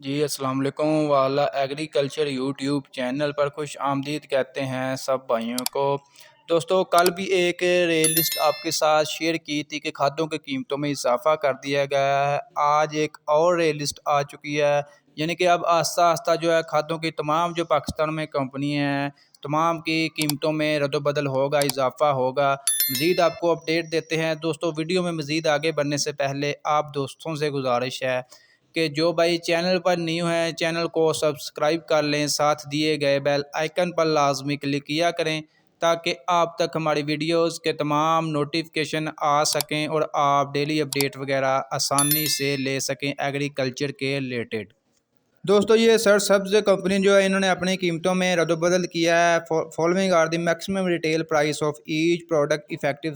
जी अस्सलाम वालेकुम वाला एग्रीकल्चर यूट्यूब चैनल पर खुश आमदीद कहते हैं सब भाइयों को। दोस्तों कल भी एक रेल लिस्ट आपके साथ शेयर की थी कि खादों की कीमतों में इजाफा कर दिया गया है। आज एक और रेल लिस्ट आ चुकी है, यानी कि अब आस्ता आस्ता जो है खादों की तमाम जो पाकिस्तान में कंपनी हैं तमाम की कीमतों में रद्द-बदल होगा, इजाफा होगा। मज़ीद आपको अपडेट देते हैं। दोस्तों वीडियो में मज़ीद आगे बढ़ने से पहले आप दोस्तों से गुजारिश है कि जो भाई चैनल पर न्यू है चैनल को सब्सक्राइब कर लें, साथ दिए गए बेल आइकन पर लाजमी क्लिक किया करें ताकि आप तक हमारी वीडियोस के तमाम नोटिफिकेशन आ सकें और आप डेली अपडेट वगैरह आसानी से ले सकें एग्रीकल्चर के रिलेटेड। दोस्तों ये सरसब्ज कंपनी जो है इन्होंने अपनी कीमतों में रद्द-बदल किया है। Following are the maximum retail price of each product effective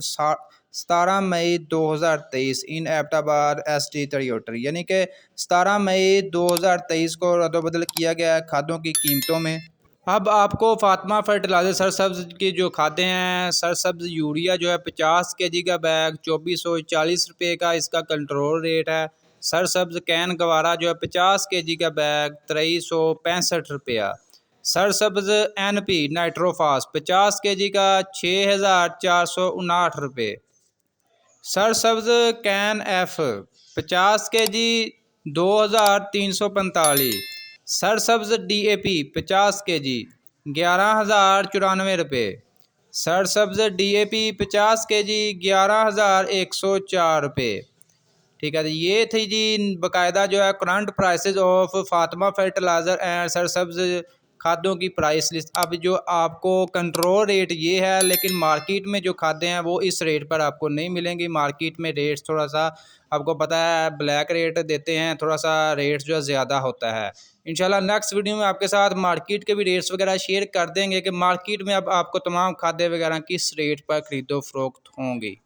17 May 2023 in Abbottabad एसटी तरियोटरी, यानी कि 17 मई 2023 को रद्द-बदल किया गया है खादों की कीमतों में। अब आपको फातिमा फर्टिलाइजर सरसब्ज की जो खादें हैं, सरसब्ज यूरिया जो है 50 केजी का बैग 2440 रुपये का इसका कंट्रोल रेट है। सरसब्ज कैन गवारा जो है 50 केजी का बैग 2365 रुपया। सरसब्ज NP नाइट्रोफास 50 केजी का 6459 रुपये। Sarsabz CAN F 50 KG 2345। Sarsabz DAP 50 KG 11,094 रुपये। सरसब्ज DAP 50 केजी 11,104 रुपये। ठीक है जी, ये थी जी बाकायदा जो है current prices of Fatima fertilizer and Sarsabz खादों की प्राइस लिस्ट। अब जो आपको कंट्रोल रेट ये है, लेकिन मार्केट में जो खादें हैं वो इस रेट पर आपको नहीं मिलेंगी। मार्केट में रेट्स थोड़ा सा आपको पता है ब्लैक रेट देते हैं, थोड़ा सा रेट्स जो है ज़्यादा होता है। इंशाल्लाह नेक्स्ट वीडियो में आपके साथ मार्केट के भी रेट्स वगैरह शेयर कर देंगे कि मार्केट में अब आपको तमाम खादें वगैरह किस रेट पर खरीदो फरोख्त होंगी।